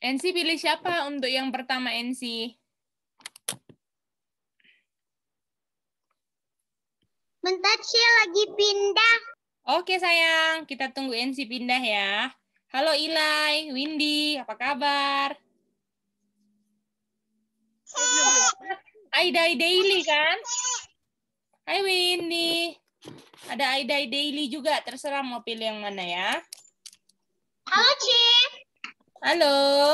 NC pilih siapa untuk yang pertama NC? Bentar, Cie, lagi pindah. Oke sayang, kita tunggu NC pindah ya. Halo Ilai, Windy, apa kabar? Aidai Daily kan? Hai Windy. Ada Aidai Daily juga, terserah mau pilih yang mana ya. Halo, Cie. Halo.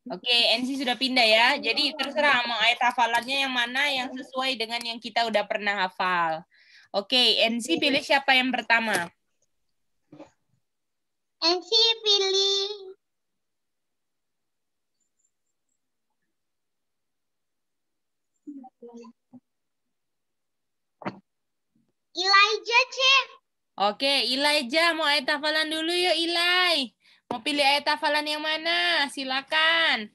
Oke, NC sudah pindah ya. Jadi terserah mau ayat hafalannya yang mana yang sesuai dengan yang kita udah pernah hafal. Oke, NC pilih siapa yang pertama? NC pilih Elijah, Cie. Oke, Elijah mau ayat hafalan dulu yuk, Ilai. Mau pilih ayat hafalan yang mana? Silakan.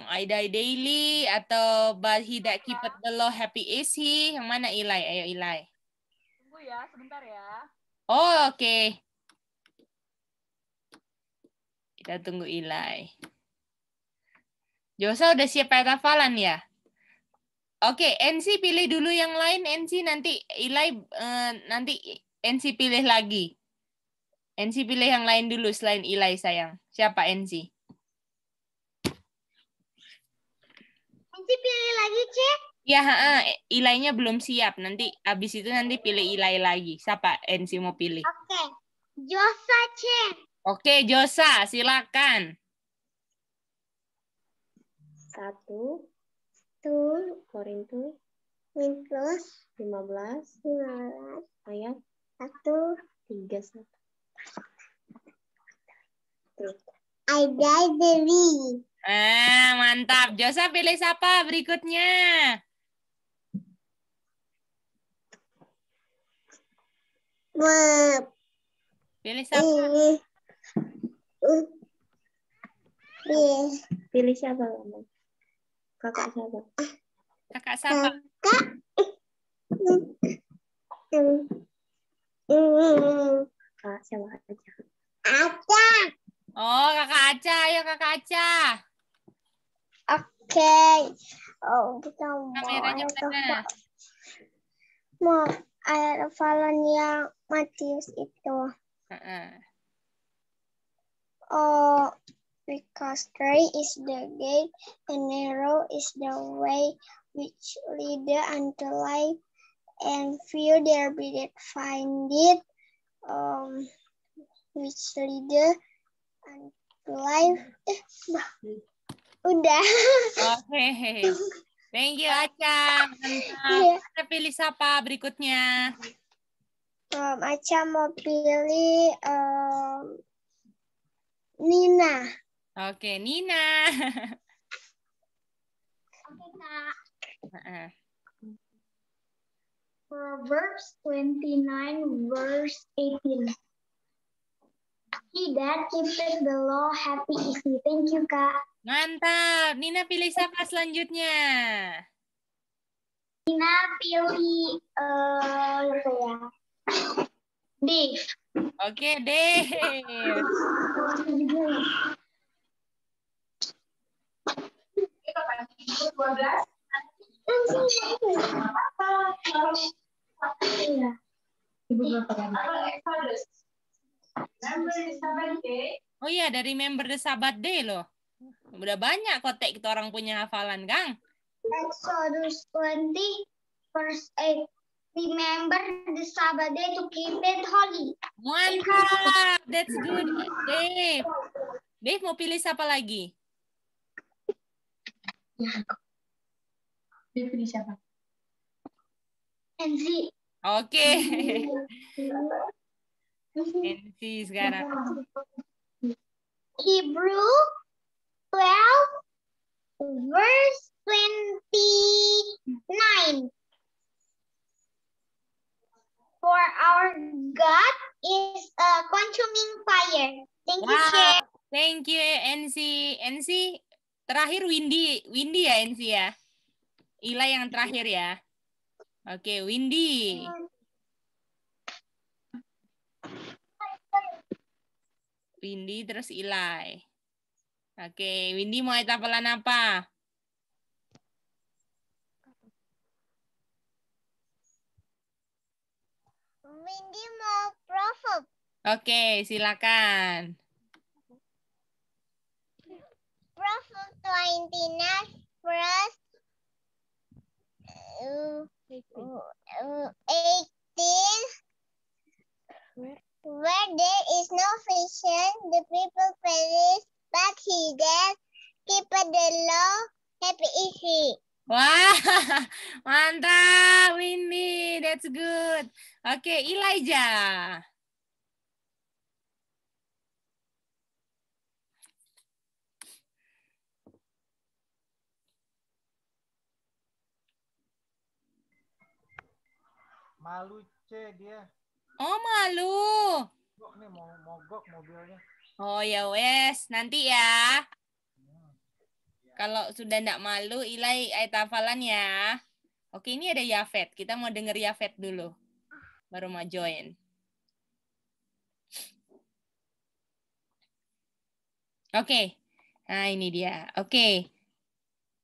Aidai Daily atau But he that keepeth the law happy is he. Yang mana Ilai? Ayo Ilai. Tunggu ya, sebentar ya. Oh, oke. Kita tunggu Ilai. Josa udah siap ayat hafalan ya? Oke, NC pilih dulu yang lain. NC nanti Ilai nanti NC pilih lagi. NC pilih yang lain dulu selain Ilai sayang. Siapa NC? NC pilih lagi, Cie. Ya, Ilainya belum siap. Nanti abis itu nanti pilih Ilai lagi. Siapa NC mau pilih? Oke. Josa, Cie. Oke, Josa, silakan. 1 Tuh, Korintus Minus 15 ayat 1. 31. Aidai Dewi. Mantap. Josa pilih siapa berikutnya? Pilih siapa? Pilih siapa kamu? Kakak siapa? Kakak siapa? Kak siapa aja? Ada. Oh, Kakak Aca. Ayo Kakak Aca. Oke. Oh, kita mau Kameranya mana? mau ayat hafalan yang Matius itu. Oh, because great is the gate and narrow is the way which leads unto life, and few there be that find it, which leads unto life. Udah. Oke. Thank you Aca. Mantap. Kita pilih siapa berikutnya? Aca mau pilih Nina. Oke, Nina. Oke, Kak. Heeh. Proverbs 29 verse 18. He that keepeth the law happy is he. Thank you, Kak. Mantap. Nina pilih siapa selanjutnya? Nina pilih apa ya? Dave. Oke, Dave. Oh iya, dari member The Sabbath Day loh. Udah banyak kotek kita orang punya hafalan, Kang. Exodus 20 verse 8. Remember the Sabbath day to keep it holy. Mantap. That's good, Dave. Dave mau pilih siapa lagi? Dia pilih siapa? Enzi. Oke. NC sekarang. Hebrew 12 verse 29. For our God is a consuming fire. Thank you, Chair. Thank you, NC. NC terakhir Windy. Windy ya, NC ya? Ila yang terakhir ya. Oke, Windy. Windy terus Ilai. Oke, Windy mau ayat hafalan apa? Windy mau proverb. Oke, silakan. Proverb 29 verse 18. Where there is no vision, the people perish, but he that keepeth the law, happy is he. Wah, mantap, Windy. That's good. Oke, Elijah. Malu dia. Oh, malu. Kok nih mau mogok mobilnya. Oh ya wes, nanti ya. Kalau sudah ndak malu, Ilai ayat hafalan ya. Oke, ini ada Yafet. Kita mau denger Yafet dulu. Baru mau join. Oke. Nah, ini dia. Oke.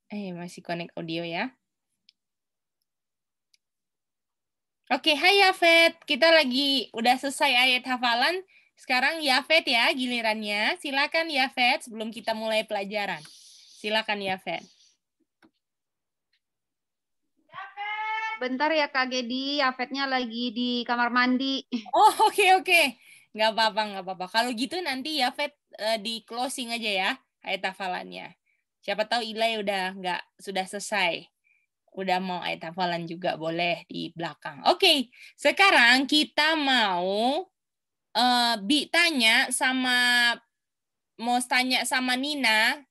Masih connect audio ya. Oke, hai Yafet. Kita lagi udah selesai ayat hafalan. Sekarang Yafet ya gilirannya. Silakan Yafet sebelum kita mulai pelajaran. Silakan Yafet. Bentar ya Kak Gedi, Yafetnya lagi di kamar mandi. Oh, oke. Nggak apa-apa. Kalau gitu nanti Yafet di closing aja ya ayat hafalannya. Siapa tahu Ilai sudah selesai. Udah mau ayat hafalan juga boleh di belakang. Oke, sekarang kita mau mau tanya sama Nina,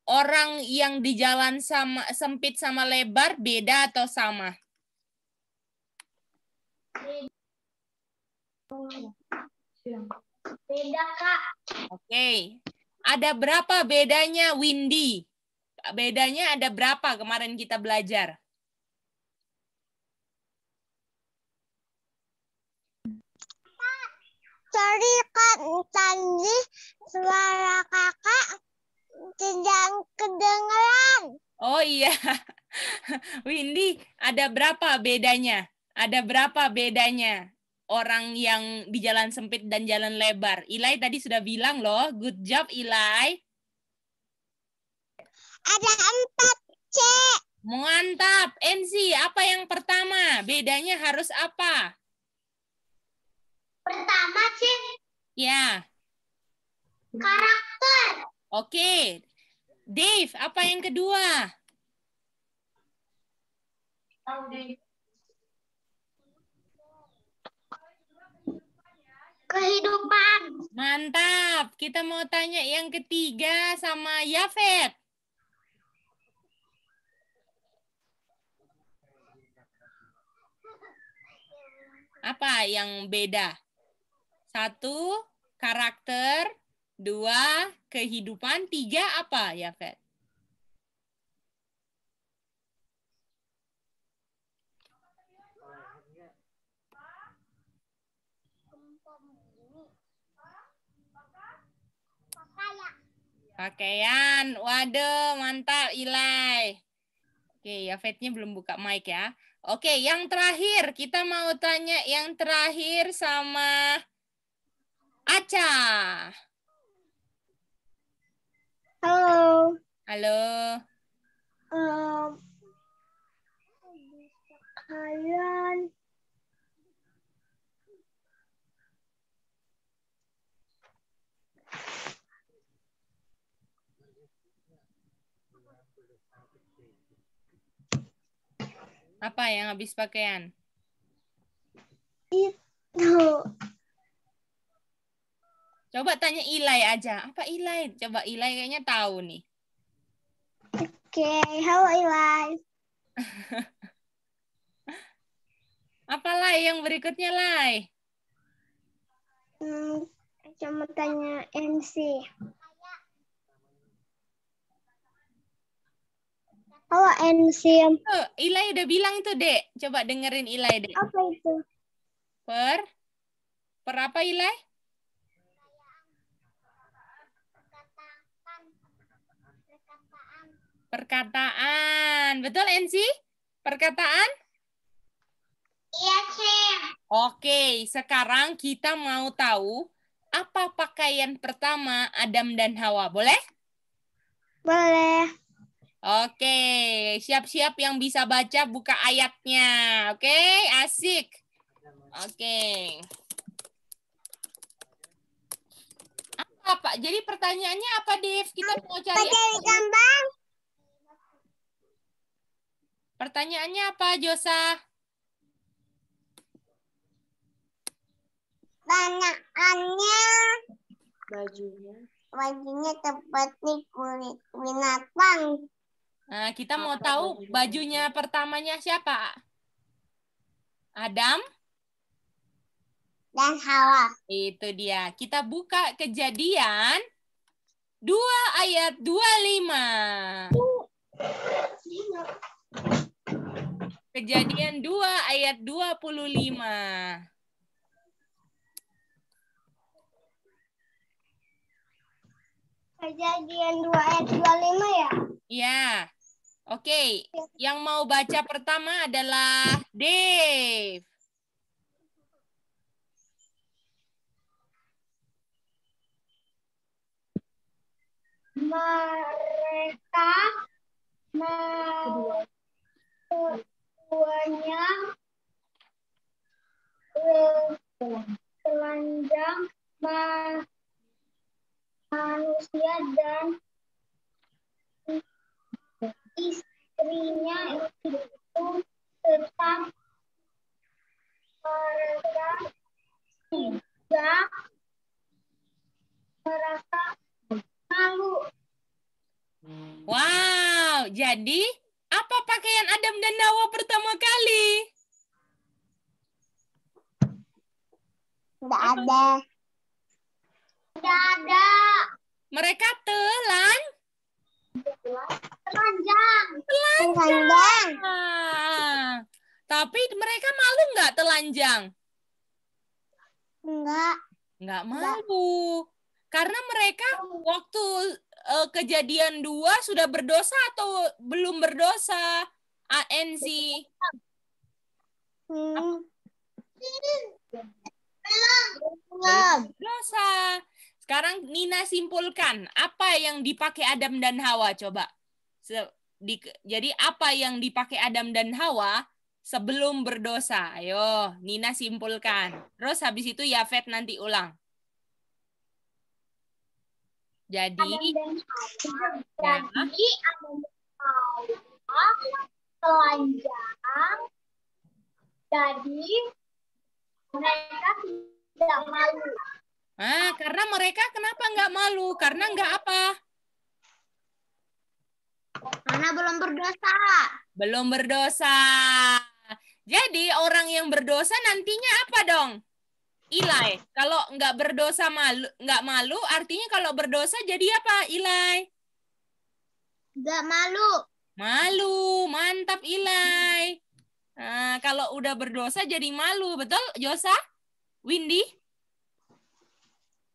orang yang di jalan sama sempit sama lebar beda atau sama? Beda, Kak. Oke. Ada berapa bedanya, Windy? Bedanya ada berapa kemarin kita belajar? Sorry, Kak. Tadi suara Kakak tidak kedengeran. Oh iya. Windy, ada berapa bedanya? Ada berapa bedanya orang yang di jalan sempit dan jalan lebar? Ilai tadi sudah bilang loh. Good job, Ilai. Ada 4, C. Mantap. NC, apa yang pertama? Bedanya harus apa? Pertama, C. Ya. Karakter. Oke. Dave, apa yang kedua? Kehidupan. Mantap. Kita mau tanya yang ketiga sama Yafet. Apa yang beda? 1, karakter. 2, kehidupan. 3, apa, Yafet? Pakaian. Waduh, mantap, Ilai. Oke, Yafetnya belum buka mic ya. Oke, yang terakhir. Kita mau tanya yang terakhir sama Aca. Halo. Halo. Kalian Apa yang habis pakaian? itu. Coba tanya Ilai aja. Apa Ilai? Coba Ilai kayaknya tahu nih. Oke, halo Ilai. Apa Lai yang berikutnya Lai? Cuma tanya MC. Halo MC. Tuh, Ilai udah bilang tuh, Dek. Coba dengerin Ilai, Dek. Apa itu? Per apa Ilai? Perkataan. Betul, Ensi? Perkataan? Iya, Chef. Oke, sekarang kita mau tahu apa pakaian pertama Adam dan Hawa. Boleh? Boleh. Oke, siap-siap yang bisa baca buka ayatnya. Oke, asik. Oke. Apa, Pak? Jadi pertanyaannya apa, Dev? Kita mau cari apa? Gambar. Pertanyaannya apa, Josa? Tanyaannya Bajunya seperti kulit binatang Nah, kita mau Apa tahu bajunya? bajunya pertamanya siapa? Adam? dan Hawa. Itu dia. Kita buka Kejadian 2 ayat 25. Kejadian 2 ayat 25. Kejadian 2 ayat 25 ya? Ya. Oke, yang mau baca pertama adalah Dave. Mereka keduanya telanjang manusia dan istrinya itu tetap mereka tidak merasa malu. Wow, jadi apa pakaian Adam dan Hawa pertama kali? Tidak ada. Tidak ada. Mereka Telanjang. Ah, tapi mereka malu nggak telanjang? Enggak. Nggak malu. Karena mereka waktu kejadian 2 sudah berdosa atau belum berdosa? ANC. Belum. Dosa. Sekarang Nina simpulkan. Apa yang dipakai Adam dan Hawa? Coba. Jadi apa yang dipakai Adam dan Hawa sebelum berdosa? Ayo, Nina simpulkan. Terus habis itu Yafet nanti ulang. Jadi, Jadi ada telanjang. Jadi mereka tidak malu. karena mereka kenapa nggak malu? Karena nggak apa? Karena belum berdosa. Belum berdosa. Jadi orang yang berdosa nantinya apa dong? Ilai. Kalau nggak berdosa nggak malu, artinya kalau berdosa jadi apa, Ilai? Nggak malu. Malu, mantap Ilai. Nah, kalau udah berdosa jadi malu, betul Josa? Windy?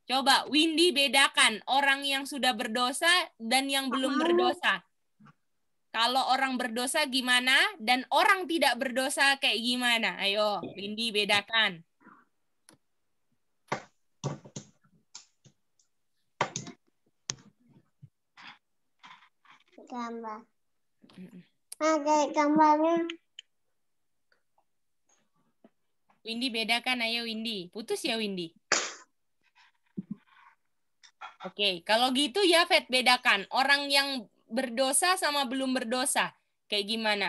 Coba Windy bedakan orang yang sudah berdosa dan yang belum berdosa. Kalau orang berdosa gimana dan orang tidak berdosa kayak gimana? Ayo, Windy bedakan. Gambar. Kayak gambarnya. Windy bedakan, ayo Windy. Putus ya Windy. Oke, kalau gitu ya Fet bedakan. Orang yang berdosa sama belum berdosa. Kayak gimana?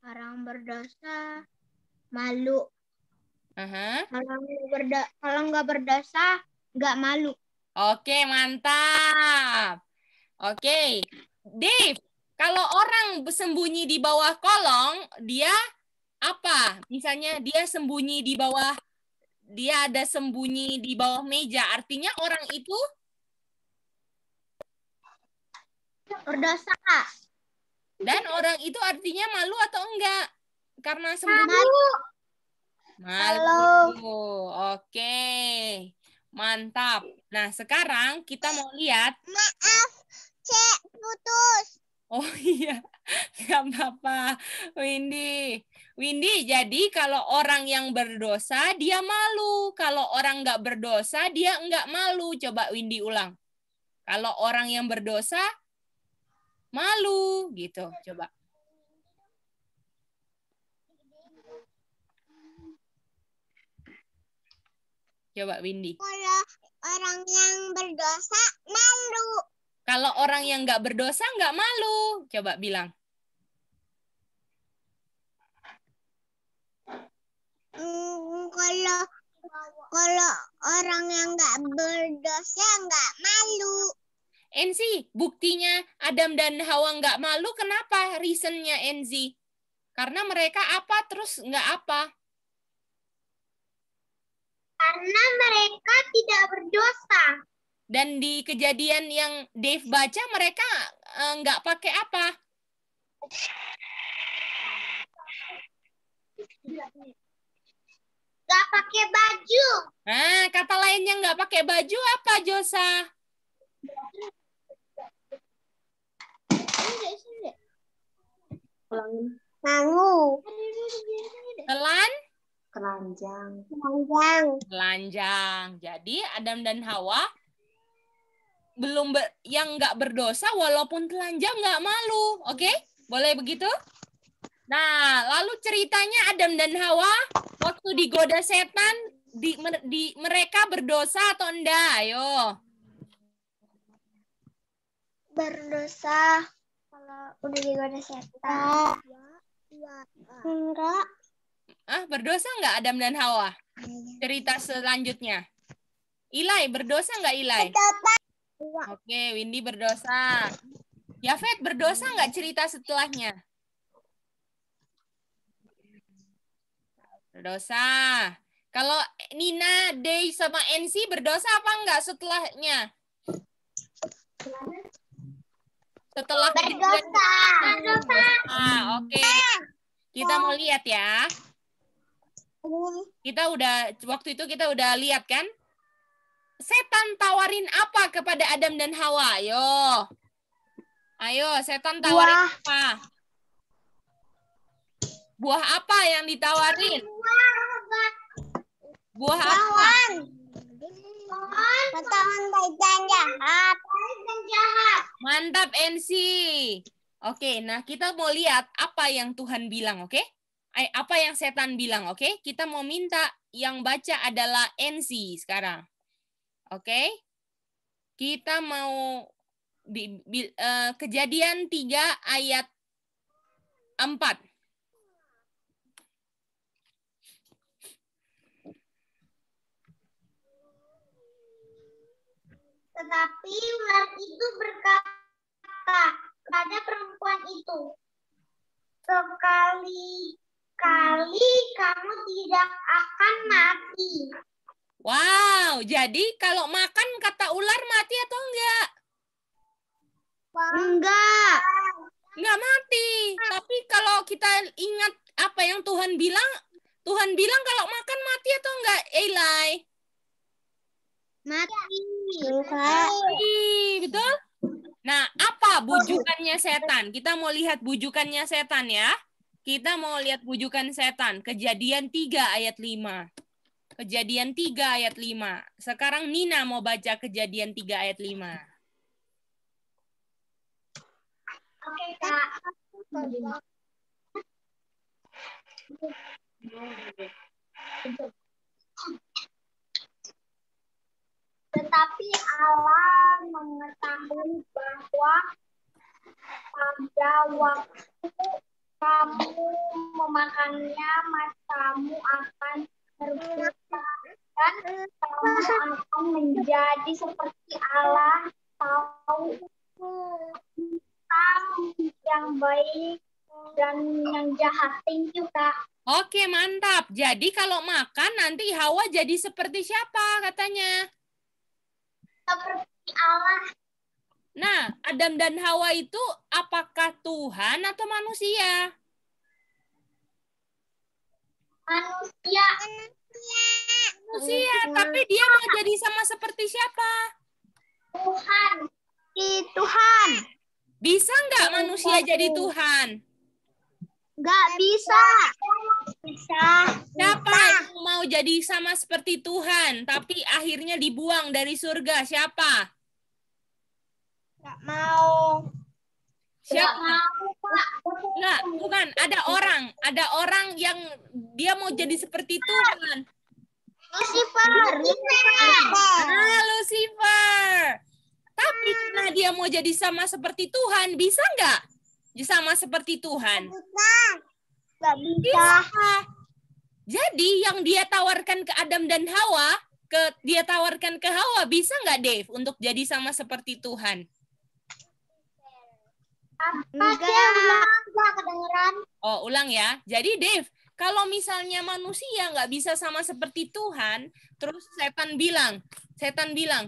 Orang berdosa malu. Aha. Kalau nggak berdosa nggak malu. Oke, mantap. Oke, Dave, kalau orang sembunyi di bawah kolong, dia apa? Misalnya dia sembunyi di bawah, dia ada sembunyi di bawah meja. Artinya orang itu Berdosa. dan orang itu artinya malu atau enggak? Karena sembunyi. Malu. Malu. Oke. Mantap. Nah, sekarang kita mau lihat. Maaf, Cek, putus. Oh iya, nggak apa-apa, Windy. Windy, jadi kalau orang yang berdosa, dia malu. Kalau orang nggak berdosa, dia nggak malu. Coba Windy ulang. Kalau orang yang berdosa, malu. Gitu, coba. Coba Windy. Kalau orang yang berdosa malu. Kalau orang yang nggak berdosa, nggak malu. Coba bilang. Kalau orang yang nggak berdosa nggak malu. Enzi, buktinya Adam dan Hawa nggak malu, kenapa? Reasonnya Enzi. Karena mereka apa terus nggak apa? Karena mereka tidak berdosa. Dan di kejadian yang Dave baca, mereka nggak pakai apa? Nggak pakai baju. Nah, kata lainnya nggak pakai baju apa, Josa? Mangu. Keranjang. Telanjang. Jadi Adam dan Hawa yang nggak berdosa walaupun telanjang nggak malu, oke? Boleh begitu? Nah, lalu ceritanya Adam dan Hawa waktu digoda setan, mereka berdosa atau enggak? Ayo. Berdosa. Kalau udah digoda setan. Enggak. Berdosa nggak Adam dan Hawa? Cerita selanjutnya. Ilai, berdosa nggak Ilai? Oke, Windy berdosa. Yafet, berdosa nggak cerita setelahnya? Berdosa. Kalau Nina, Day, sama NC berdosa apa enggak setelahnya? Setelah Berdosa. Oke. Kita mau lihat ya. Waktu itu kita udah lihat kan? Setan tawarin apa kepada Adam dan Hawa? Ayo, setan tawarin apa? Buah apa yang ditawarin? Buah apa? Potongan baik dan jahat. Mantap, NC. Oke, nah kita mau lihat apa yang Tuhan bilang, oke? Apa yang setan bilang, oke? Kita mau minta yang baca adalah NC sekarang. Oke? Kita mau Kejadian 3 ayat 4. Tetapi ular itu berkata kepada perempuan itu, sekali-kali kamu tidak akan mati. Wow, jadi kalau makan kata ular mati atau enggak? Enggak. Enggak mati. Tapi kalau kita ingat apa yang Tuhan bilang kalau makan mati atau enggak, Eli? Mati. Betul? Nah, apa bujukannya setan? Kita mau lihat bujukannya setan ya. Kita mau lihat bujukan setan. Kejadian 3 ayat 5. Kejadian 3 ayat 5. Sekarang Nina mau baca Kejadian 3 ayat 5. Oke, Kak. Tetapi Allah mengetahui bahwa pada waktu kamu memakannya, matamu akan terbuka dan kamu akan menjadi seperti Allah, tahu yang baik dan yang jahat. Thank you, Kak. Oke, mantap. Jadi kalau makan nanti Hawa jadi seperti siapa katanya? Seperti Allah. Nah, Adam dan Hawa itu apakah Tuhan atau manusia? Manusia. manusia, tapi dia mau jadi sama seperti siapa? Tuhan. Tuhan. Bisa nggak manusia jadi Tuhan? Nggak bisa. Bisa. Siapa yang mau jadi sama seperti Tuhan, tapi akhirnya dibuang dari surga? Siapa? Nggak mau. Siapa? Enggak, bukan. Ada orang yang dia mau jadi seperti Tuhan. Lucifer. Ah, Lucifer. Tapi karena dia mau jadi sama seperti Tuhan, bisa nggak? Sama seperti Tuhan? Nggak bisa. Bisa. Jadi yang dia tawarkan ke Adam dan Hawa, dia tawarkan ke Hawa, bisa nggak Dave untuk jadi sama seperti Tuhan? Enggak kedengeran. Oh, ulang ya. Jadi Dave, kalau misalnya manusia nggak bisa sama seperti Tuhan, terus setan bilang,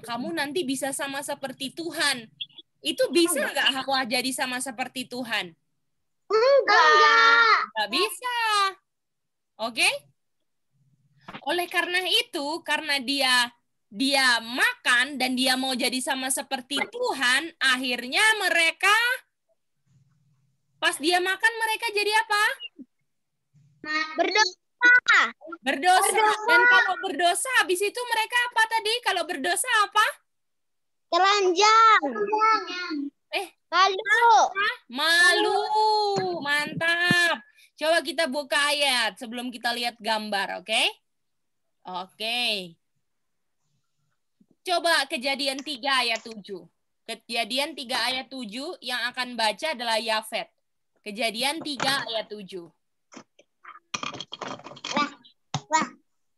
kamu nanti bisa sama seperti Tuhan. Itu bisa nggak Hawa jadi sama seperti Tuhan? Enggak. Nggak bisa. Oke? Oleh karena itu, karena dia makan dan dia mau jadi sama seperti Tuhan, akhirnya mereka pas dia makan mereka jadi apa? Berdosa. Dan kalau berdosa, habis itu mereka apa tadi? Kalau berdosa apa? Telanjang. Malu. Mantap. Coba kita buka ayat sebelum kita lihat gambar, oke? Oke. Coba Kejadian 3 ayat 7. Kejadian 3 ayat 7 yang akan baca adalah Yafet. Kejadian 3 ayat 7.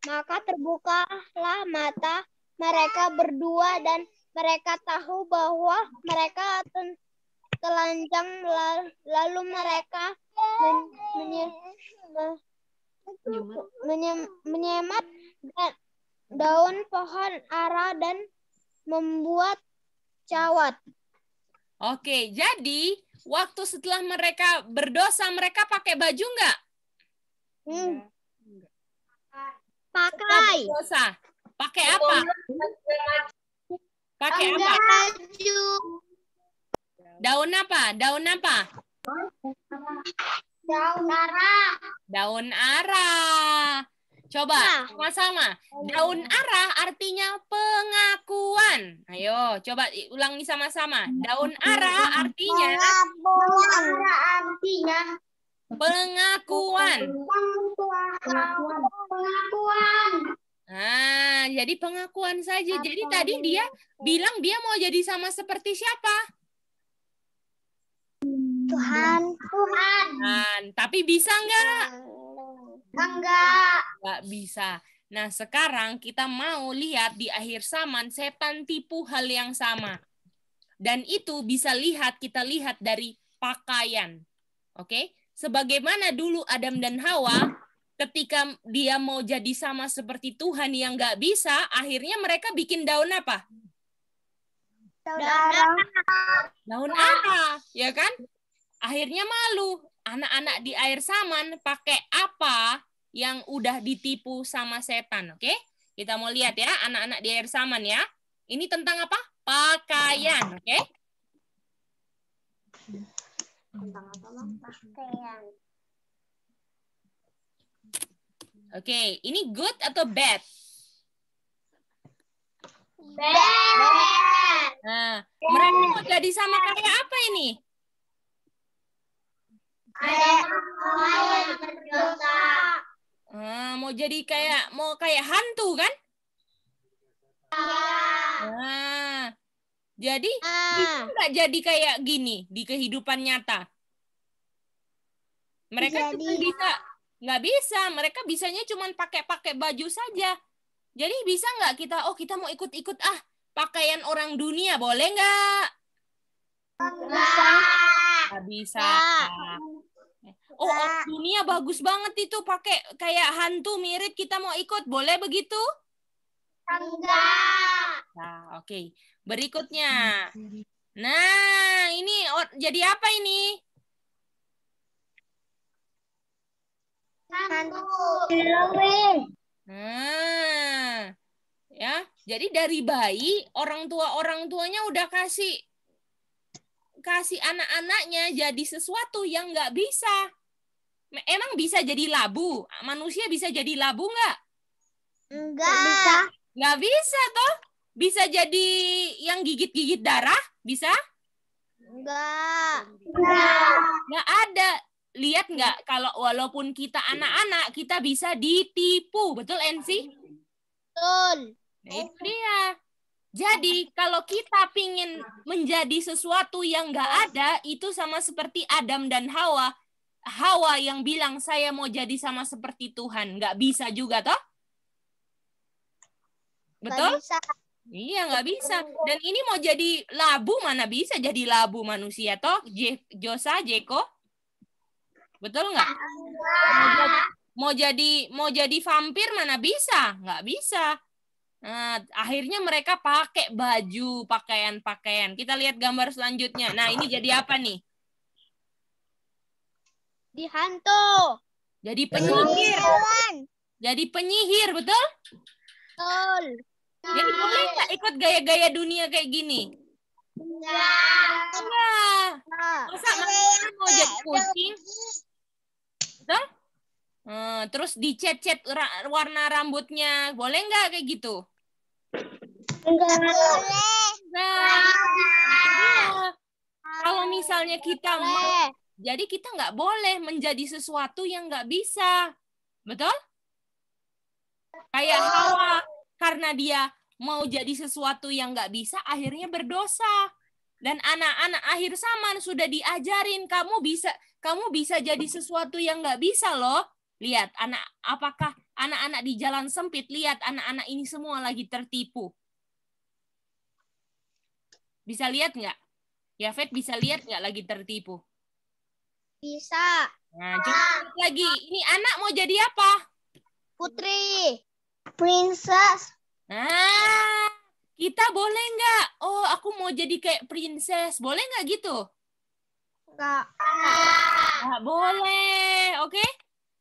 Maka terbukalah mata mereka berdua dan mereka tahu bahwa mereka telanjang, lalu mereka menyemat daun pohon ara dan membuat cawat. Oke, jadi waktu setelah mereka berdosa, mereka pakai baju nggak? Pakai. Berdosa. Pakai apa? Pakai apa? Baju. Daun apa? Daun apa? Daun ara. Daun ara. Coba sama-sama. Daun ara artinya pengakuan. Ayo, coba ulangi sama-sama. Daun ara artinya pengakuan. Nah, jadi pengakuan saja. Jadi tadi dia bilang dia mau jadi sama seperti siapa? Tuhan. Tapi bisa nggak? Enggak. Nggak bisa. Nah, sekarang kita mau lihat di akhir zaman setan tipu hal yang sama. Dan itu kita lihat dari pakaian. Oke? Sebagaimana dulu Adam dan Hawa, ketika dia mau jadi sama seperti Tuhan yang nggak bisa, akhirnya mereka bikin daun apa? Daun ara, ya kan? Akhirnya malu. Anak-anak di air zaman pakai apa yang udah ditipu sama setan, oke? Kita mau lihat ya, anak-anak di air zaman ya. Ini tentang apa? Pakaian, oke? Oke, ini good atau bad? Nah, mereka mau jadi sama kayak apa ini? Mau jadi kayak hantu kan? Nah, jadi bisa nggak jadi kayak gini di kehidupan nyata? Mereka cuma bisa, nggak bisa. Mereka bisanya cuma pakai baju saja. Jadi bisa nggak kita mau ikut-ikut pakaian orang dunia, boleh nggak? Nggak bisa. Orang dunia bagus banget itu pakai kayak hantu mirip, kita mau ikut, boleh begitu? Enggak. Nah, oke. Berikutnya. Nah, ini jadi apa ini? Hantu. Halloween. Nah, ya. Jadi dari bayi orang tuanya udah kasih anak-anaknya jadi sesuatu yang nggak bisa. Emang bisa jadi labu? Manusia bisa jadi labu nggak? Enggak. Nggak bisa toh? Bisa jadi yang gigit-gigit darah? Bisa? Enggak. Nggak ada. Lihat nggak? Kalau walaupun kita anak-anak, kita bisa ditipu. Betul, Ensi? Betul. Nah, itu dia. Jadi, kalau kita pingin menjadi sesuatu yang nggak ada, itu sama seperti Adam dan Hawa. Hawa yang bilang, saya mau jadi sama seperti Tuhan. Nggak bisa juga, toh? Betul? Nggak bisa. Iya, nggak bisa. Dan ini mau jadi labu, mana bisa jadi labu manusia, toh? Josa, Jeko? Betul nggak? Mau jadi vampir, mana bisa? Nggak bisa. Nah, akhirnya mereka pakai baju, pakaian. Kita lihat gambar selanjutnya. Nah, ini jadi apa nih? Dihantu. Jadi penyihir. Jadi penyihir, betul? Betul. Jadi boleh nggak ikut gaya-gaya dunia kayak gini? Enggak. Masa manusia mau jadi kucing? Betul? Terus dicet-cet warna rambutnya. Boleh nggak kayak gitu? Enggak. Nah, kalau misalnya kita mau, jadi kita nggak boleh menjadi sesuatu yang nggak bisa. Betul? Kayak Hawa, karena dia mau jadi sesuatu yang nggak bisa, akhirnya berdosa. Dan anak-anak akhir zaman sudah diajarin, kamu bisa jadi sesuatu yang nggak bisa loh. Lihat, apakah anak-anak di jalan sempit, lihat anak-anak ini semua lagi tertipu. Bisa lihat nggak? Yafet bisa lihat nggak lagi tertipu? Bisa. Nah, coba lihat lagi. Ini anak mau jadi apa? Putri. Princess. Nah, kita boleh nggak? Oh, aku mau jadi kayak princess. Boleh nggak gitu? Enggak. Nggak boleh, oke?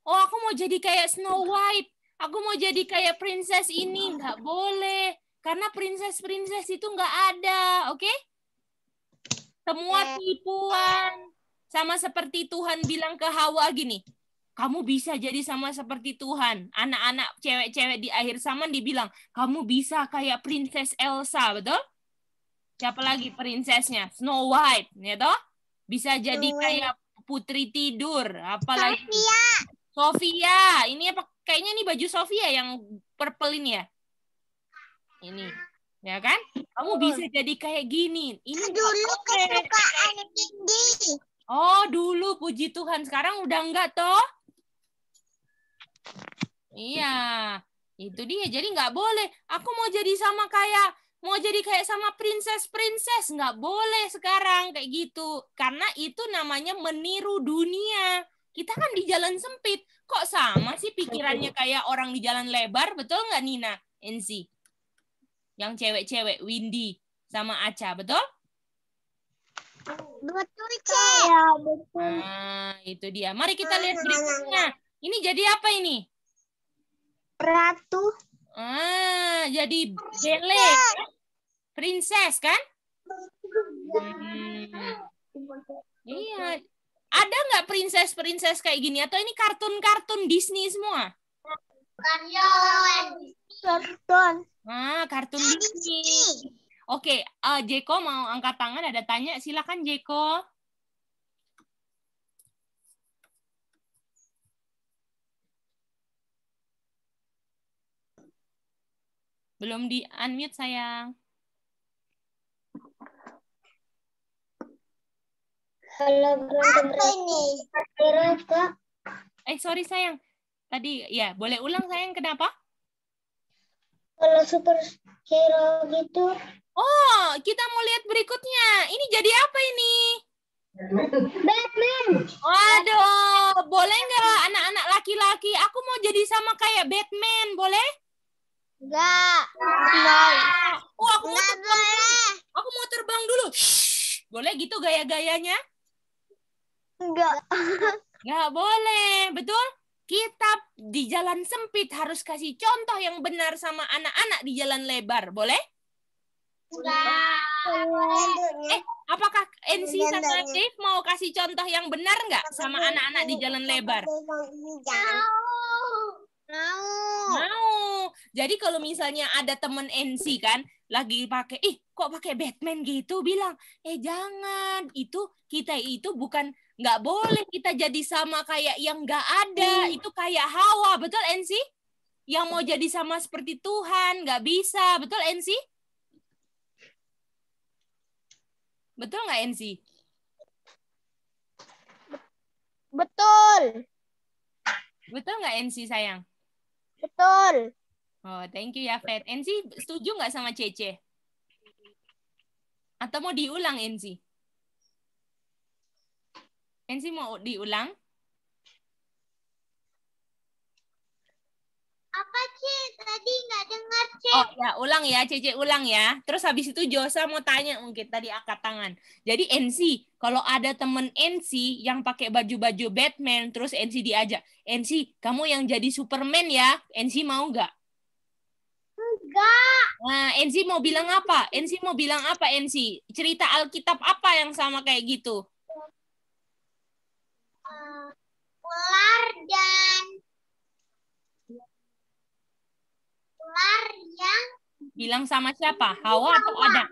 Oh, aku mau jadi kayak Snow White. Aku mau jadi kayak princess ini. Nggak boleh. Karena princess-princess itu nggak ada, oke? Semua tipuan. Sama seperti Tuhan bilang ke Hawa gini, kamu bisa jadi sama seperti Tuhan. Anak-anak cewek-cewek di akhir zaman dibilang, kamu bisa kayak Princess Elsa, betul? Siapa lagi princessnya? Snow White, ya toh? Bisa jadi kayak Putri Tidur, apalagi Sofia. Ini apa? Kayaknya ini baju Sofia yang purple ini ya. Ini, ya kan? Kamu bisa jadi kayak gini. Ini Dulu kesukaan Cindy. Oh, dulu puji Tuhan. Sekarang udah enggak toh? Iya, itu dia. Jadi nggak boleh. Aku mau jadi kayak sama princess, nggak boleh sekarang kayak gitu. Karena itu namanya meniru dunia. Kita kan di jalan sempit. Kok sama sih pikirannya kayak orang di jalan lebar? Betul nggak Nina? Enzi? Yang cewek-cewek, Windy sama Aca, betul? Betul, Cek. Ya, betul. Nah, itu dia. Mari kita lihat berikutnya. Ini jadi apa ini? Ratu. Jadi Belle. Princess, kan? Iya. Ada nggak princess kayak gini? Atau ini kartun-kartun Disney semua? Kartun. Kartun Disney. Oke, Jeko mau angkat tangan, ada tanya. Silakan Jeko. Belum di-unmute, sayang. Halo, Kak. Sorry, sayang. Tadi, ya, boleh ulang, sayang. Kenapa? Kalau superhero gitu. Oh, kita mau lihat berikutnya. Ini jadi apa ini? Batman. Waduh, boleh nggak anak-anak laki-laki? Aku mau jadi sama kayak Batman, boleh? Enggak. Oh, aku mau terbang. Aku mau terbang dulu. Shh. Boleh gitu gaya-gayanya? Enggak. Nggak boleh, betul? kita di jalan sempit harus kasih contoh yang benar sama anak-anak di jalan lebar. Boleh? Apakah NC sama Dave mau kasih contoh yang benar nggak sama anak-anak di jalan lebar? Mau. Jadi kalau misalnya ada temen NC kan lagi pakai, kok pakai Batman gitu, bilang, jangan, kita itu bukan, nggak boleh kita jadi sama kayak yang nggak ada, itu kayak Hawa, betul NC? Yang mau jadi sama seperti Tuhan, nggak bisa, betul NC? Betul nggak NC? Betul. Betul nggak NC sayang? Betul. Oh, thank you ya, Fet. NC setuju nggak sama Cece? Atau mau diulang, NC? NC mau diulang? Apa, Cek? Tadi nggak dengar, Cek. Oh ya, ulang ya, Cece ulang ya. Terus habis itu Josa mau tanya mungkin tadi angkat tangan. Jadi NC, kalau ada temen NC yang pakai baju-baju Batman, terus NC diajak, NC, kamu yang jadi Superman ya? NC mau nggak? Enggak. Nah, NC mau bilang apa? NC mau bilang apa, NC? Cerita Alkitab apa yang sama kayak gitu? Ular yang Bilang sama siapa? Hawa atau Adam?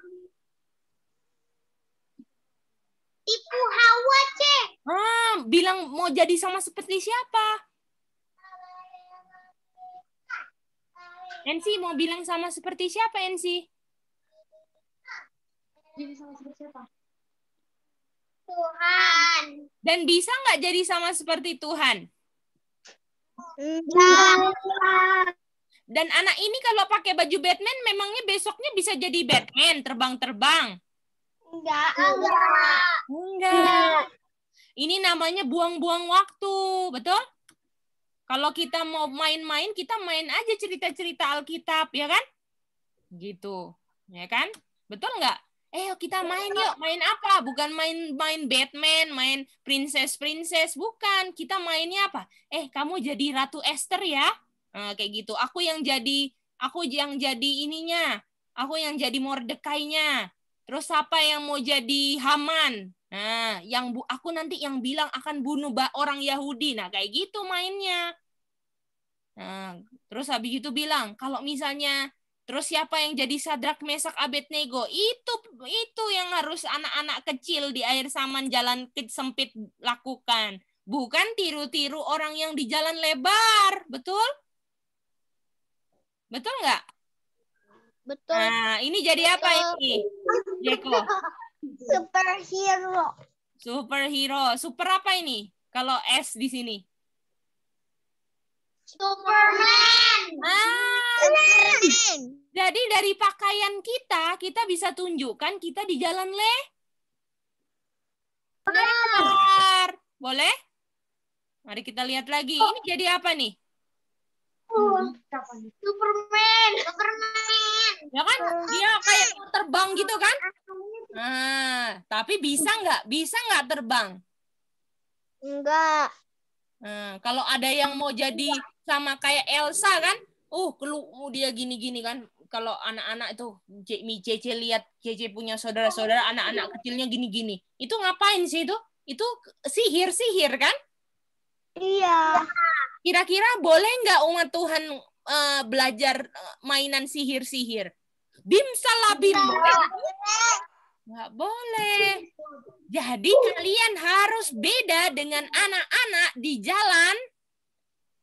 tipu Hawa, Cek. Bilang mau jadi sama seperti siapa? NC mau bilang sama seperti siapa, NC? Jadi sama seperti siapa? Tuhan. Dan bisa nggak jadi sama seperti Tuhan? Enggak. Dan anak ini kalau pakai baju Batman, memangnya besoknya bisa jadi Batman, terbang-terbang? Enggak. Enggak. Ini namanya buang-buang waktu, betul? Kalau kita mau main-main, kita main aja cerita-cerita Alkitab, ya kan? Gitu, ya kan? Betul nggak? Kita main yuk. Main apa? Bukan main Batman, main princess, bukan. Kita mainnya apa? Kamu jadi Ratu Esther ya? Kayak gitu. Aku yang jadi ininya. Aku yang jadi Mordekainya. Terus siapa yang mau jadi Haman? Nah, aku nanti yang bilang akan bunuh orang Yahudi. Nah, kayak gitu mainnya. Nah, terus habis itu bilang, kalau misalnya terus siapa yang jadi Sadrak, Mesak, Abednego? Itu yang harus anak-anak kecil di akhir zaman jalan sempit lakukan. Bukan tiru-tiru orang yang di jalan lebar. Betul? Betul nggak? Betul. Nah, ini jadi apa ini, Jeko? Superhero. Superhero. Super apa ini? Kalau S di sini. Superman. Superman. Jadi dari pakaian kita bisa tunjukkan kita di jalan lebar. Boleh? Mari kita lihat lagi. Ini jadi apa nih? Superman. Ya kan? Dia kayak mau terbang gitu kan? Nah, tapi bisa nggak terbang? Enggak. Nah, kalau ada yang mau jadi sama kayak Elsa kan? Dia gini-gini kan? Kalau anak-anak itu, Cece lihat Cece punya saudara-saudara, anak-anak kecilnya gini-gini. Itu ngapain sih itu? Itu sihir kan? Iya. Kira-kira boleh nggak umat Tuhan belajar mainan sihir-sihir? Bim salah bim. Nggak boleh. Jadi kalian harus beda dengan anak-anak di jalan.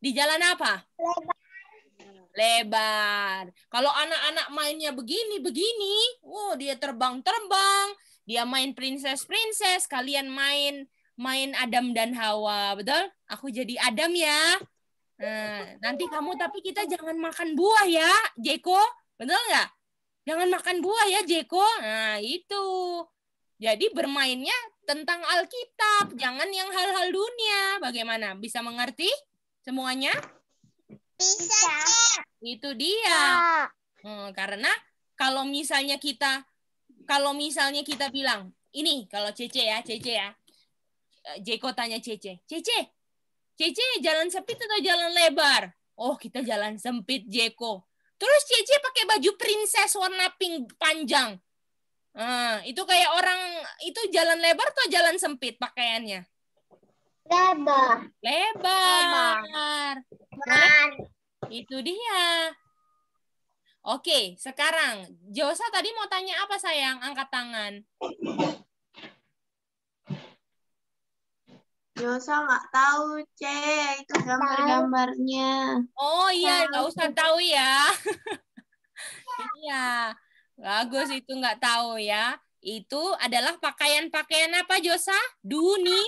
Di jalan apa? Lebar. Kalau anak-anak mainnya begini, dia terbang-terbang, dia main princess, kalian main Adam dan Hawa, betul? Aku jadi Adam ya. Nah, nanti kamu tapi kita jangan makan buah ya, Jeko. Betul nggak? Jangan makan buah ya, Jeko. Nah, itu. Jadi bermainnya tentang Alkitab, jangan yang hal-hal dunia. Bagaimana? Bisa mengerti semuanya? Bisa. Itu dia. Karena kalau misalnya kita bilang, ini kalau Cece ya. Jeko tanya Cece, Cece jalan sempit atau jalan lebar? Oh, kita jalan sempit, Jeko. Terus Cece pakai baju princess warna pink panjang. Itu kayak orang, itu jalan lebar atau jalan sempit pakaiannya? Lebar. Lebar. Boleh? Itu dia. Oke, sekarang Josa tadi mau tanya apa sayang? Angkat tangan. Yosa nggak tahu, itu gambar-gambarnya. Oh iya, nggak usah tahu ya. Iya, bagus itu nggak tahu ya. Itu adalah pakaian-pakaian apa Josa? Dunia.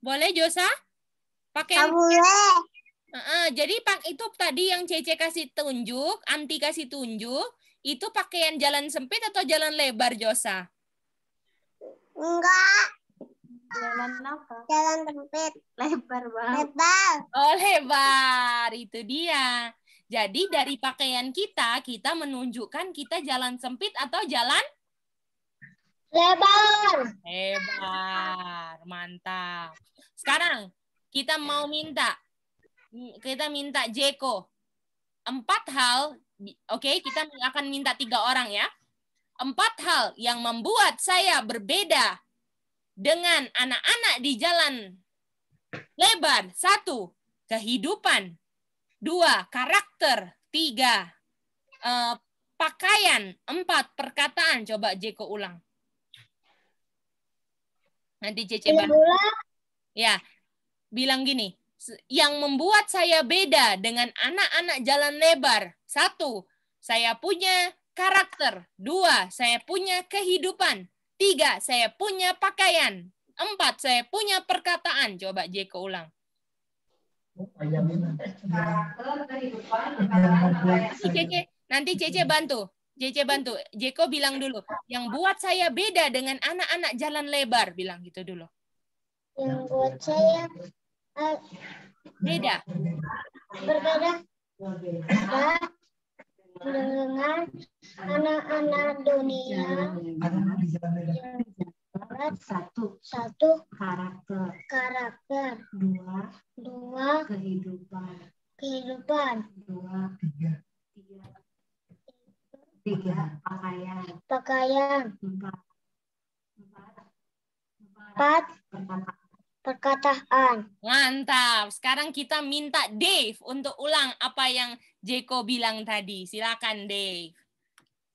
Boleh Josa? Pakaian. Boleh. Jadi itu tadi yang Cece kasih tunjuk, Anti kasih tunjuk, itu pakaian jalan sempit atau jalan lebar Josa? Enggak. Jalan apa? Jalan sempit. Lebar banget. Lebar. Oh, lebar. Itu dia. Jadi dari pakaian kita menunjukkan kita jalan sempit atau jalan Lebar. lebar. Mantap. Sekarang kita minta Jeko 4 hal. Oke, kita akan minta 3 orang ya. 4 hal yang membuat saya berbeda dengan anak-anak di jalan lebar. 1, kehidupan. 2, karakter. 3, pakaian. 4, perkataan. Coba Jeko ulang. Nanti Cece bantu. Ya, bilang gini. Yang membuat saya beda dengan anak-anak jalan lebar. 1, saya punya karakter. 2, saya punya kehidupan. 3, saya punya pakaian. 4, saya punya perkataan. Coba Jeko ulang. Nanti Cece bantu. Jeko bilang dulu. Yang buat saya beda dengan anak-anak jalan lebar. Bilang gitu dulu. Yang buat saya Beda. berbeda dengan anak-anak dunia. Satu karakter. 2 kehidupan. 3 pakaian. 4 perkataan. Mantap. Sekarang kita minta Dave untuk ulang apa yang Jeko bilang tadi. Silakan Dave.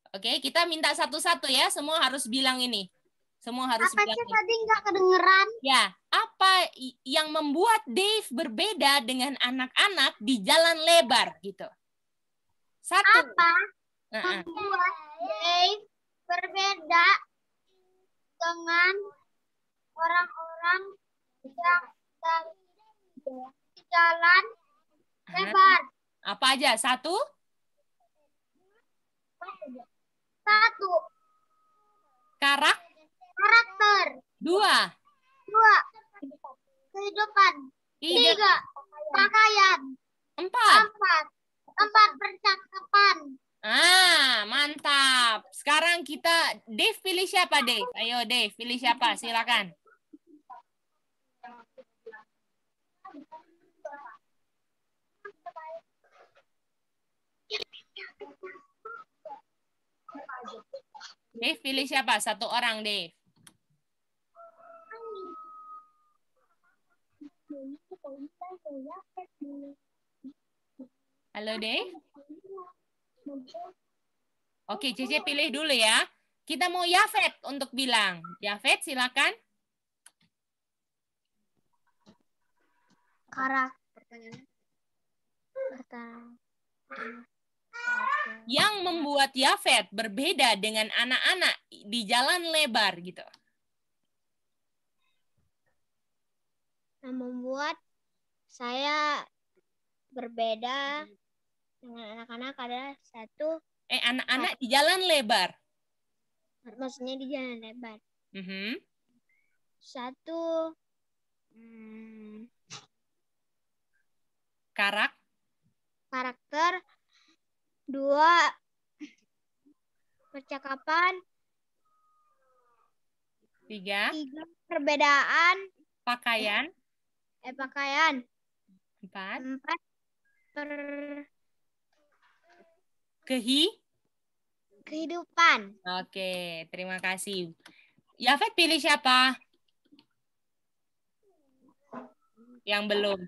Oke, kita minta satu-satu ya. Semua harus bilang ini. Semua harus bilang ini. Tadi nggak kedengeran? Ya, apa yang membuat Dave berbeda dengan anak-anak di jalan lebar gitu? 1. Apa membuat Dave berbeda dengan orang-orang yang di jalan lebar? Apa aja? 1. 1 karakter. 2. 2 kehidupan. 3 pakaian. 4. 4 percakapan. Mantap. Sekarang kita, Dave pilih siapa Dave? Ayo Dave, pilih siapa? Silakan. Dave pilih siapa? 1 orang Dave. Halo Dave. Oke, Cece pilih dulu ya. Kita mau Yafet untuk bilang. Yafet silakan. Yang membuat Yafet berbeda dengan anak-anak di jalan lebar gitu. Yang membuat saya berbeda dengan anak-anak adalah 1 anak-anak di jalan lebar. Maksudnya di jalan lebar. 1 karakter. 2 percakapan. 3 perbedaan. Pakaian. Pakaian. 4. 4 per kehidupan. Oke, terima kasih. Yafet pilih siapa? Yang belum.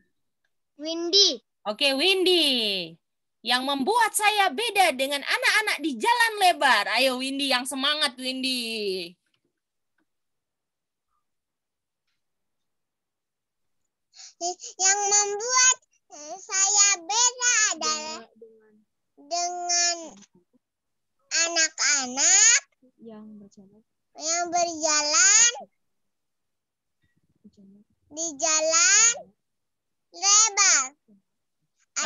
Windy. Oke, Windy. Yang membuat saya beda dengan anak-anak di jalan lebar. Ayo Windy, yang semangat Windy. Yang membuat saya beda adalah dengan anak-anak yang berjalan di jalan lebar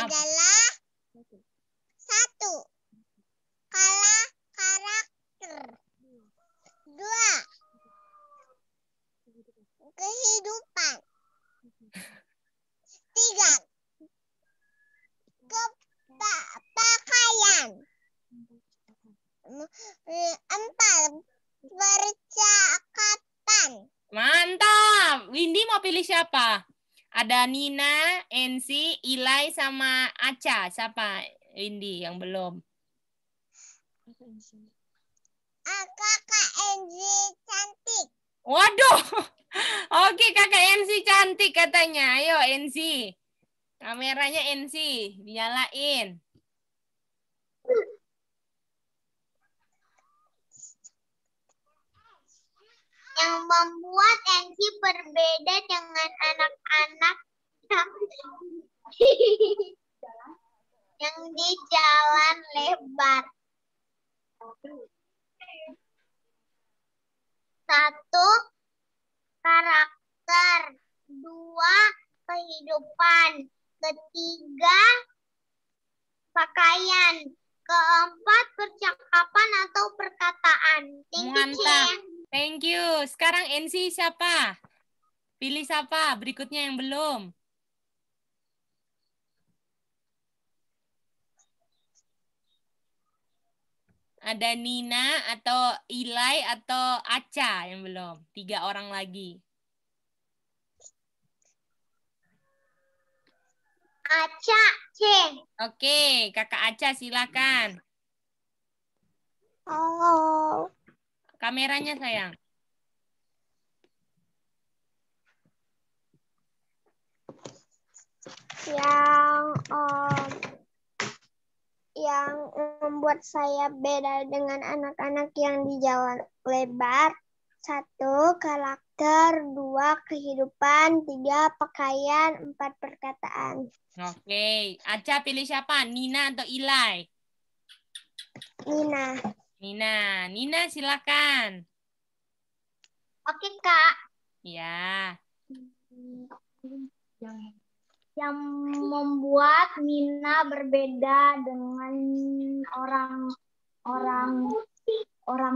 adalah 1. Karakter. 2. Kehidupan. 3. Pakaian. 4. Percakapan. Mantap. Windy mau pilih siapa? Ada Nina, Ensi, Ilai, sama Aca. Siapa Windy yang belum? Kakak Enzi cantik. Waduh. Oke, Kakak Ensi cantik katanya. Ayo Ensi. Kameranya Ensi, dinyalain. Yang membuat Enzi berbeda dengan anak-anak yang di jalan lebar. 1. Karakter. 2. Kehidupan. 3. Pakaian. 4. Percakapan atau perkataan. Mantap. Thank you. Sekarang Ensi siapa? Pilih siapa? Berikutnya yang belum. Ada Nina atau Ilai atau Aca yang belum. 3 orang lagi. Aca, C. Oke, Kakak Aca silakan. Halo. Kameranya sayang. Yang membuat saya beda dengan anak-anak yang di jalan lebar. 1. Karakter. 2. Kehidupan. 3. Pakaian. 4. Perkataan. Oke, Aca pilih siapa? Nina atau Ilai? Nina. Nina silakan. Oke, Kak. Ya. Yang membuat Nina berbeda dengan orang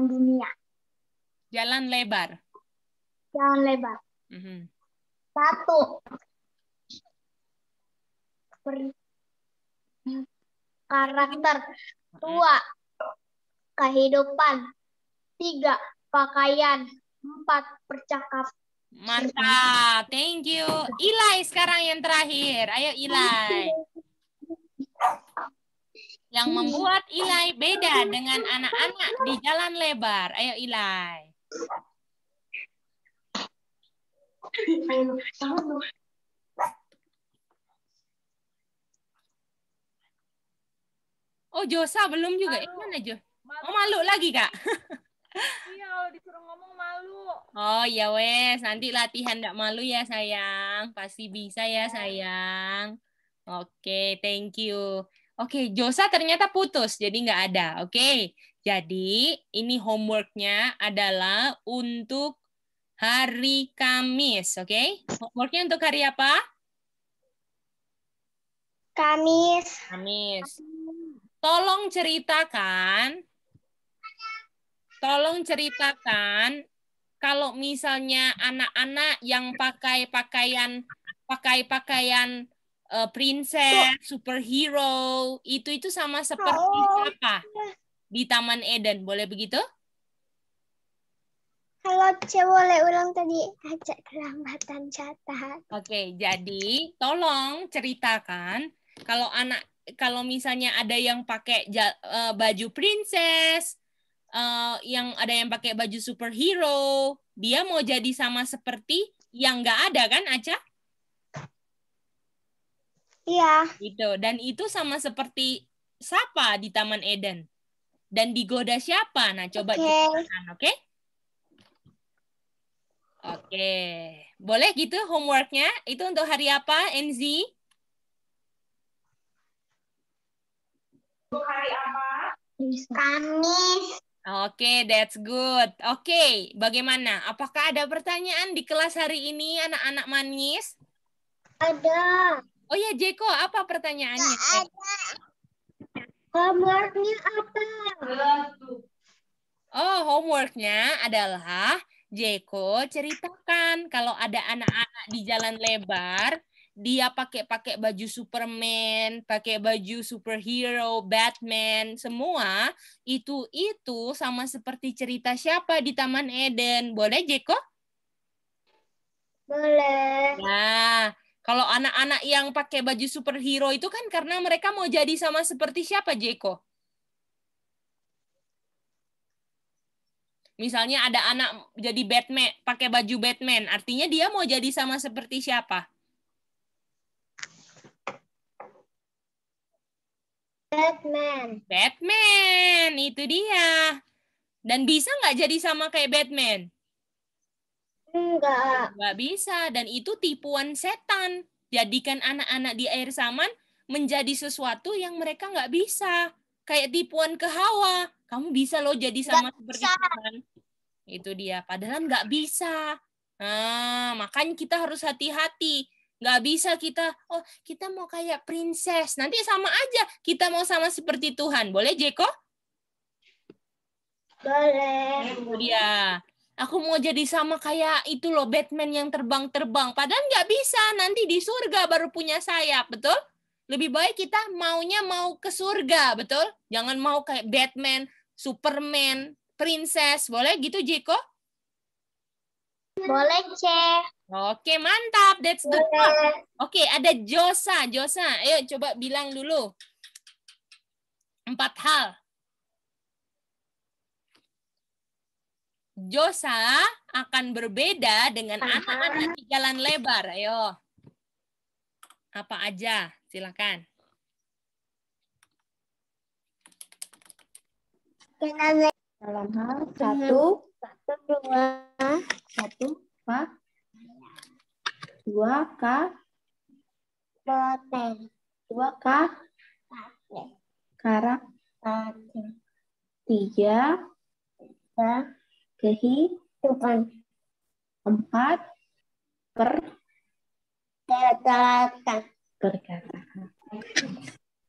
dunia. Jalan lebar. Jalan lebar. 1. Karakter. 2. Kehidupan. 3. Pakaian. 4. Percakapan. Mantap. Thank you. Ilai sekarang yang terakhir. Ayo Ilai. Yang membuat Ilai beda dengan anak-anak di jalan lebar. Ayo Ilai. Oh, Josa belum juga. Mana Jo? Oh, malu lagi, Kak. Iya, kalau disuruh ngomong malu. Oh, ya wes. Nanti latihan nggak malu ya, sayang. Pasti bisa ya, sayang. Oke, thank you. Oke, Josa ternyata putus, jadi nggak ada. Oke, jadi ini homeworknya adalah untuk hari Kamis. Oke, homeworknya untuk hari apa? Kamis. Kamis. Tolong ceritakan kalau misalnya anak-anak yang pakai pakaian princess, superhero, itu sama seperti apa di Taman Eden, boleh begitu? Halo, boleh ulang tadi. Ajak kelambatan catat. Oke, jadi tolong ceritakan kalau misalnya ada yang pakai baju princess, yang ada yang pakai baju superhero, dia mau jadi sama seperti yang nggak ada kan, Aca? Iya. Gitu. Dan itu sama seperti siapa di Taman Eden? Dan digoda siapa? Nah, coba ceritakan, oke? Oke. Boleh gitu homeworknya? Itu untuk hari apa, Enzi? Untuk hari apa? Kamis. Oke, that's good. Oke, bagaimana? Apakah ada pertanyaan di kelas hari ini, anak-anak manis? Ada. Oh ya, Jeko, apa pertanyaannya? Homeworknya apa? Oh, homeworknya adalah Jeko ceritakan kalau ada anak-anak di jalan lebar, dia pakai baju Superman, pakai baju superhero, Batman, semua itu sama seperti cerita siapa di Taman Eden. Boleh, Jeko? Boleh. Nah, kalau anak-anak yang pakai baju superhero itu kan karena mereka mau jadi sama seperti siapa, Jeko? Misalnya ada anak jadi Batman, pakai baju Batman, artinya dia mau jadi sama seperti siapa? Batman. Batman, itu dia. Dan bisa nggak jadi sama kayak Batman? Enggak. Nggak bisa, dan itu tipuan setan. Jadikan anak-anak di air saman menjadi sesuatu yang mereka nggak bisa. Kayak tipuan ke Hawa. Kamu bisa loh jadi sama seperti Tuhan. Itu dia. Padahal nggak bisa. Nah, makanya kita harus hati-hati. Nggak bisa kita mau kayak princess. Nanti sama aja. Kita mau sama seperti Tuhan. Boleh, Jeko? Boleh. Itu dia. Aku mau jadi sama kayak itu loh, Batman yang terbang-terbang. Padahal nggak bisa. Nanti di surga baru punya sayap. Betul? Lebih baik kita maunya mau ke surga. Betul? Jangan mau kayak Batman, Superman, princess. Boleh gitu, Jeko? Boleh, Cek. Oke, mantap. That's good. Oke, ada Josa. Josa, ayo coba bilang dulu. 4 hal. Josa akan berbeda dengan anak-anak di jalan lebar. Ayo. Apa aja? Silakan. Dalam hal satu, dua karakter, tiga kehidupan, 4 perkataan.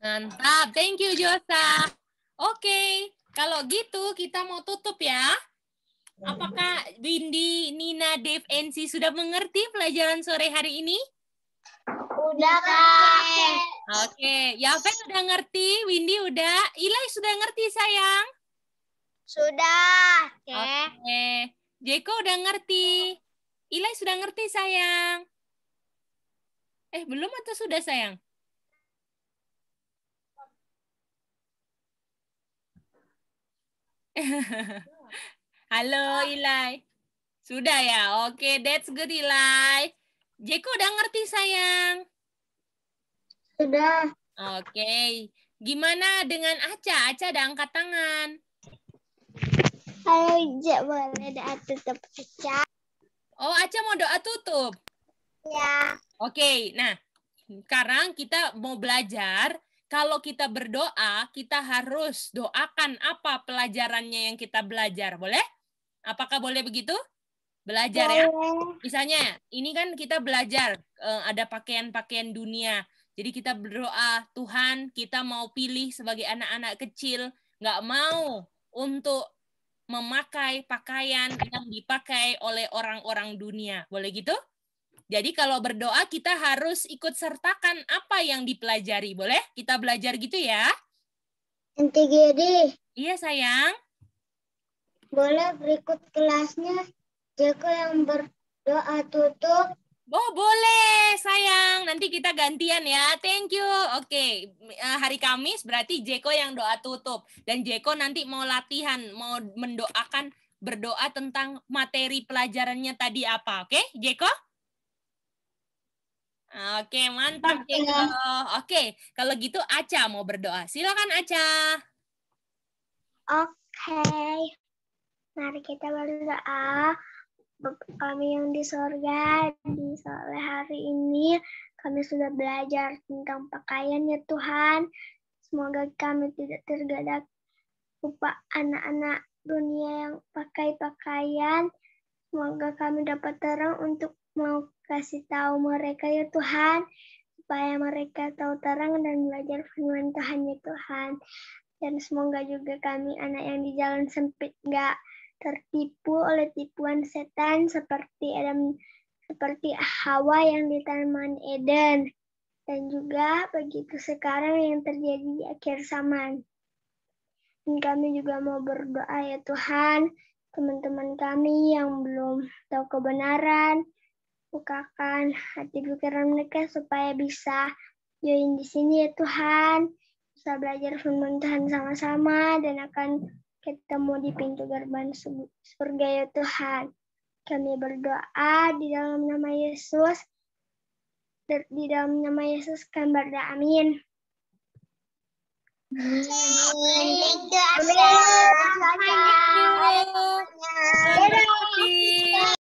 Mantap. Thank you, Josa. Oke. Kalau gitu kita mau tutup ya. Apakah Windy, Nina, Dave, NC sudah mengerti pelajaran sore hari ini? Udah, Kak. Oke. Yafet udah ngerti, Windy udah, Ilai sudah ngerti sayang? Sudah, Cek. Oke. Jeko udah ngerti. Ilai sudah ngerti sayang? Belum atau sudah sayang? Halo Ilai. Sudah ya? Oke, that's good Ilai. Jeko udah ngerti sayang? Sudah. Oke. Gimana dengan Aca? Aca ada angkat tangan. Halo, Cek. Boleh doa tutup, Cek. Oh, Aca mau doa tutup? Ya. Oke, nah sekarang kita mau belajar. Kalau kita berdoa, kita harus doakan apa pelajarannya yang kita belajar. Boleh? Apakah boleh begitu? Belajar ya. Misalnya, ini kan kita belajar ada pakaian-pakaian dunia. Jadi kita berdoa, Tuhan kita mau pilih sebagai anak-anak kecil, nggak mau untuk memakai pakaian yang dipakai oleh orang-orang dunia. Boleh gitu? Jadi kalau berdoa kita harus ikut sertakan apa yang dipelajari. Boleh? Kita belajar gitu ya? Nanti Gede. Iya sayang. Boleh berikut kelasnya? Jeko yang berdoa tutup. Oh, boleh, sayang. Nanti kita gantian ya. Thank you. Oke, hari Kamis berarti Jeko yang doa tutup. Dan Jeko nanti mau latihan, mau mendoakan, berdoa tentang materi pelajarannya tadi apa. Oke, Jeko? Oke, mantap, Jeko. Oke, kalau gitu Aca mau berdoa. Silakan, Aca. Oke. Mari kita berdoa. Bapa kami yang di sorga, di sore hari ini kami sudah belajar tentang pakaian ya Tuhan. Semoga kami tidak tergoda lupa anak-anak dunia yang pakai pakaian. Semoga kami dapat terang untuk mau kasih tahu mereka ya Tuhan, supaya mereka tahu terang dan belajar firman Tuhan ya Tuhan. Dan semoga juga kami anak yang di jalan sempit nggak tertipu oleh tipuan setan seperti Hawa yang di Taman Eden, dan juga begitu sekarang yang terjadi di akhir zaman. Dan kami juga mau berdoa ya Tuhan, teman-teman kami yang belum tahu kebenaran, bukakan hati pikiran mereka supaya bisa join di sini ya Tuhan, bisa belajar firman Tuhan sama-sama dan akan ketemu di pintu gerbang surga ya Tuhan. Kami berdoa di dalam nama Yesus. Di dalam nama Yesus kami berdoa. Amin. Thank you, Asya. Thank you. Terima kasih.